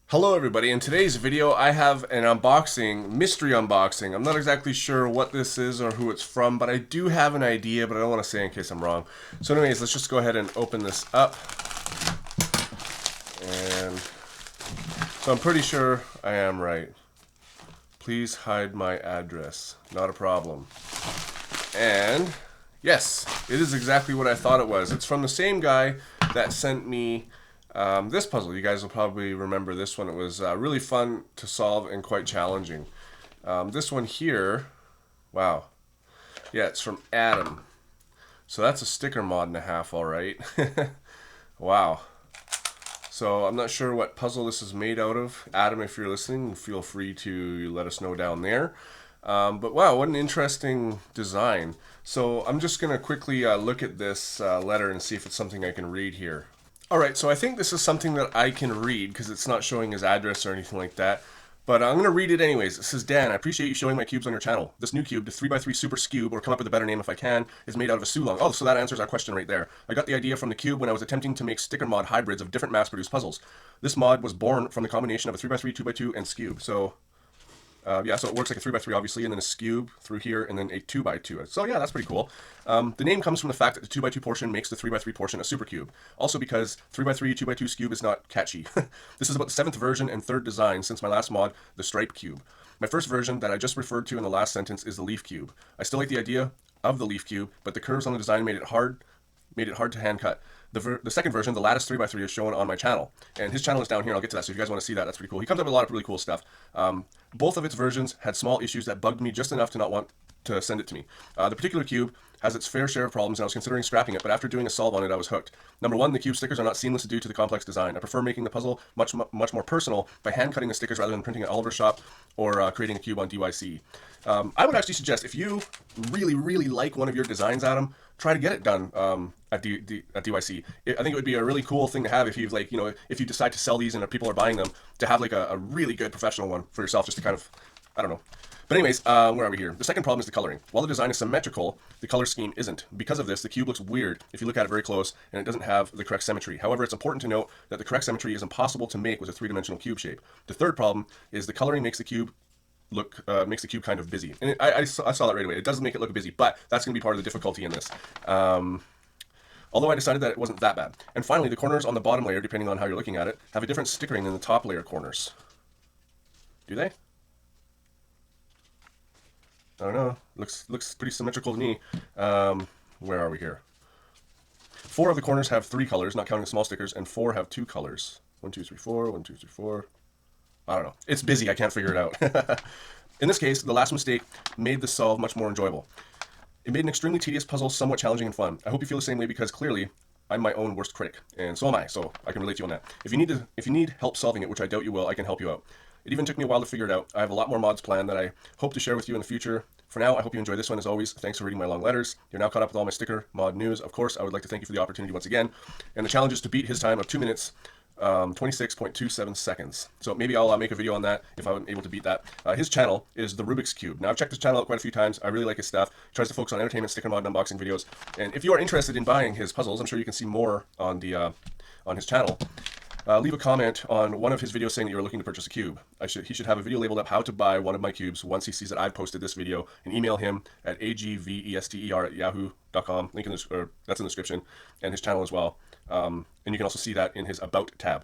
Hello everybody, in today's video I have an unboxing, mystery unboxing. I'm not exactly sure what this is or who it's from, but I do have an idea, but I don't want to say in case I'm wrong. So anyways, let's just go ahead and open this up. And so I'm pretty sure I am right. Please hide my address. Not a problem. And yes, it is exactly what I thought it was. It's from the same guy that sent me this puzzle. You guys will probably remember this one. It was really fun to solve and quite challenging. This one here, wow. Yeah, it's from Adam. So that's a sticker mod and a half, all right. Wow. So I'm not sure what puzzle this is made out of. Adam, if you're listening, feel free to let us know down there. But wow, what an interesting design. So I'm just going to quickly look at this letter and see if it's something I can read here. Alright, so I think this is something that I can read because it's not showing his address or anything like that. But I'm going to read it anyways. It says, Dan, I appreciate you showing my cubes on your channel. This new cube, the 3x3 Super Scube, or come up with a better name if I can, is made out of a Sulong. Oh, so that answers our question right there. I got the idea from the cube when I was attempting to make sticker mod hybrids of different mass-produced puzzles. This mod was born from the combination of a 3x3, 2x2, and Scube. So yeah, so it works like a 3x3 obviously, and then a Scube through here, and then a 2x2. So yeah, that's pretty cool. The name comes from the fact that the 2x2 portion makes the 3x3 portion a super cube. Also because 3x3, 2x2 Scube is not catchy. This is about the 7th version and 3rd design since my last mod, the Stripe Cube. My first version that I just referred to in the last sentence is the Leaf Cube. I still like the idea of the Leaf Cube, but the curves on the design made it hard to hand cut. The second version, the Lattice 3x3, is shown on my channel. And his channel is down here. I'll get to that. So if you guys want to see that, that's pretty cool. He comes up with a lot of really cool stuff. Both of its versions had small issues that bugged me just enough to not want to send it to me. The particular cube has its fair share of problems, and I was considering scrapping it, but after doing a solve on it, I was hooked. Number one, the cube stickers are not seamless due to the complex design. I prefer making the puzzle much more personal by hand cutting the stickers rather than printing at Oliver's shop or creating a cube on DYC. I would actually suggest if you really like one of your designs, Adam, try to get it done at DYC. I think it would be a really cool thing to have if you've if you decide to sell these and people are buying them, to have like a really good professional one for yourself, just to kind of, I don't know. But anyways, where are we here? The second problem is the coloring. While the design is symmetrical, the color scheme isn't. Because of this, the cube looks weird if you look at it very close, and it doesn't have the correct symmetry. However, it's important to note that the correct symmetry is impossible to make with a three-dimensional cube shape. The third problem is the coloring makes the cube kind of busy, and I saw that right away. It doesn't make it look busy, but that's going to be part of the difficulty in this. Although I decided that it wasn't that bad. And finally, the corners on the bottom layer, depending on how you're looking at it, have a different stickering than the top layer corners. Do they? I don't know. Looks pretty symmetrical to me. Where are we here? 4 of the corners have 3 colors, not counting the small stickers, and 4 have 2 colors. 1, 2, 3, 4. 1, 2, 3, 4. I don't know. It's busy. I can't figure it out. In this case, the last mistake made the solve much more enjoyable. It made an extremely tedious puzzle somewhat challenging and fun. I hope you feel the same way because clearly I'm my own worst critic, and so am I. So I can relate to you on that. If you need help solving it, which I doubt you will, I can help you out. It even took me a while to figure it out. I have a lot more mods planned that I hope to share with you in the future. For now, I hope you enjoy this one as always. Thanks for reading my long letters. You're now caught up with all my sticker mod news. Of course, I would like to thank you for the opportunity once again. And the challenge is to beat his time of 2 minutes, 26.27 seconds. So maybe I'll make a video on that if I'm able to beat that. His channel is the Rubik's Cube. Now I've checked his channel out quite a few times. I really like his stuff. He tries to focus on entertainment, sticker mod, and unboxing videos. And if you are interested in buying his puzzles, I'm sure you can see more on the on his channel. Leave a comment on one of his videos saying that you're looking to purchase a cube. He should have a video labeled up how to buy one of my cubes once he sees that I've posted this video, and email him at agvester@yahoo.com. Link that's in the description, and his channel as well. And you can also see that in his About tab.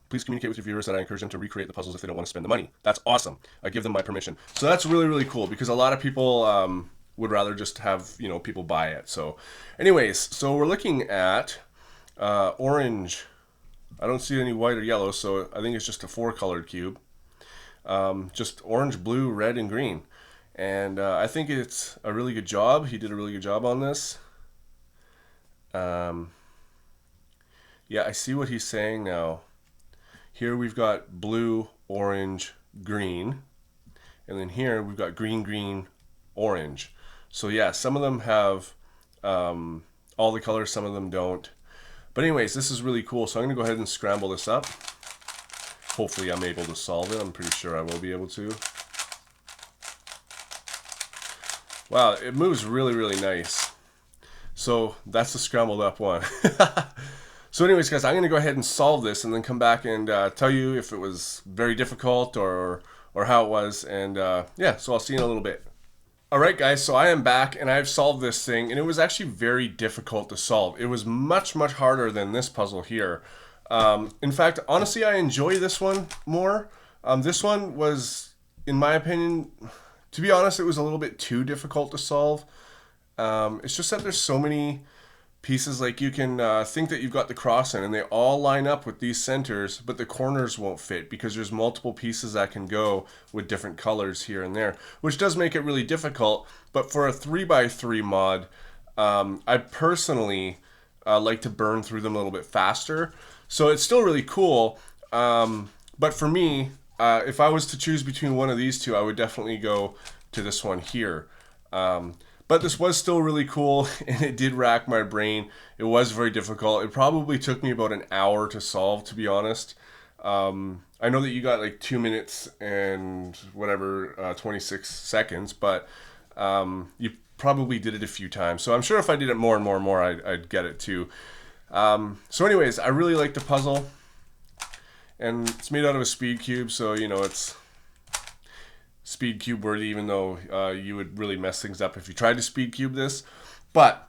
Please communicate with your viewers that I encourage them to recreate the puzzles if they don't want to spend the money. That's awesome. I give them my permission. So that's really cool because a lot of people would rather just have people buy it. So anyways, so we're looking at orange. I don't see any white or yellow, so I think it's just a 4-colored cube. Just orange, blue, red, and green. And I think it's a really good job. He did a really good job on this. Yeah, I see what he's saying now. Here we've got blue, orange, green. And then here we've got green, green, orange. So yeah, some of them have all the colors, some of them don't. But anyways, this is really cool, so I'm going to go ahead and scramble this up. Hopefully I'm able to solve it. I'm pretty sure I will be able to. Wow, it moves really nice. So that's the scrambled up one. So anyways, guys, I'm going to go ahead and solve this and then come back and tell you if it was very difficult or how it was. And yeah, so I'll see you in a little bit. Alright guys, so I am back and I've solved this thing, and it was actually very difficult to solve. It was much harder than this puzzle here. In fact, honestly, I enjoy this one more. This one was, in my opinion, to be honest, it was a little bit too difficult to solve. It's just that there's so many pieces. Like, you can think that you've got the crossing and they all line up with these centers, but the corners won't fit because there's multiple pieces that can go with different colors here and there, which does make it really difficult. But for a 3x3 mod, I personally like to burn through them a little bit faster. So it's still really cool. But for me, if I was to choose between one of these two, I would definitely go to this one here. But this was still really cool, and it did rack my brain. It was very difficult. It probably took me about an hour to solve, to be honest. I know that you got like 2 minutes and whatever, 26 seconds, but you probably did it a few times. So I'm sure if I did it more and more, I'd get it too. So anyways, I really like the puzzle. And it's made out of a speed cube, so you know it's speed cube worthy, even though you would really mess things up if you tried to speed cube this. But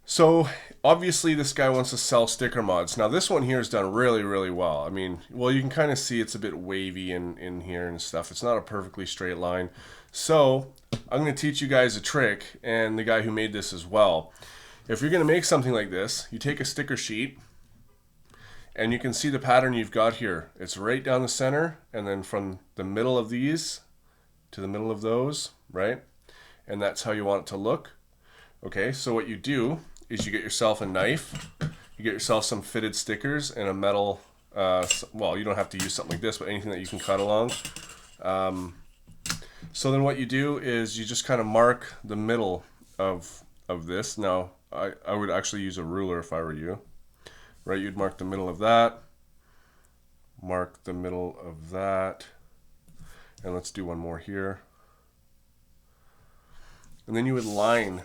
so obviously this guy wants to sell sticker mods. Now this one here is done really well. I mean, well, you can kind of see it's a bit wavy in here and stuff. It's not a perfectly straight line. So I'm going to teach you guys a trick, and the guy who made this as well. If you're going to make something like this, you take a sticker sheet, and you can see the pattern you've got here. It's right down the center, and then from the middle of these to the middle of those, right? And that's how you want it to look. Okay, so what you do is you get yourself a knife, you get yourself some fitted stickers and a metal, well, you don't have to use something like this, but anything that you can cut along. So then what you do is you just kind of mark the middle of this. Now, I would actually use a ruler if I were you. Right, you'd mark the middle of that, mark the middle of that, and let's do one more here. And then you would line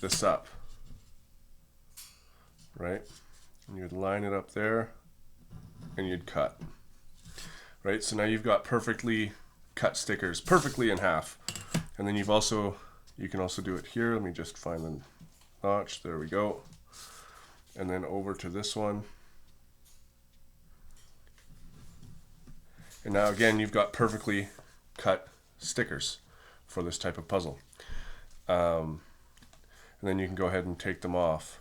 this up, right? And you'd line it up there, and you'd cut. Right, so now you've got perfectly cut stickers, perfectly in half. And then you can also do it here. Let me just find the notch, there we go. And then over to this one. And now again, you've got perfectly cut stickers for this type of puzzle. And then you can go ahead and take them off.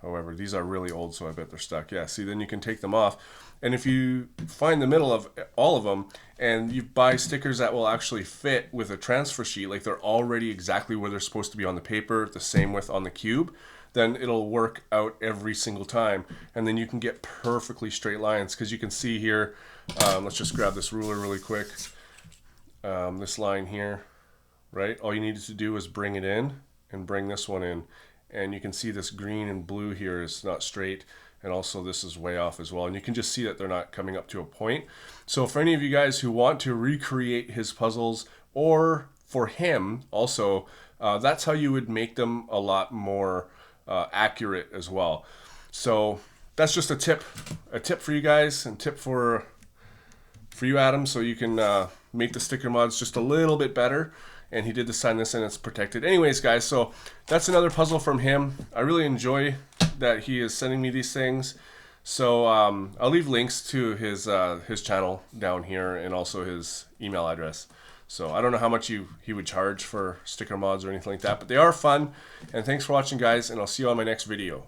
However, these are really old, so I bet they're stuck. Yeah, see, then you can take them off. And if you find the middle of all of them, and you buy stickers that will actually fit with a transfer sheet, like they're already exactly where they're supposed to be on the paper, the same width on the cube, then it'll work out every single time, and then you can get perfectly straight lines. Because you can see here, let's just grab this ruler really quick, this line here, right? All you needed to do was bring it in and bring this one in, and you can see this green and blue here is not straight, and also this is way off as well, and you can just see that they're not coming up to a point. So for any of you guys who want to recreate his puzzles, or for him also, that's how you would make them a lot more accurate as well. So that's just a tip for you guys, and tip for you, Adam, so you can make the sticker mods just a little bit better. And he did design this, and it's protected. Anyways, guys, so that's another puzzle from him. I really enjoy that he is sending me these things. So I'll leave links to his channel down here, and also his email address. So I don't know how much he would charge for sticker mods or anything like that, but they are fun. And thanks for watching, guys, and I'll see you on my next video.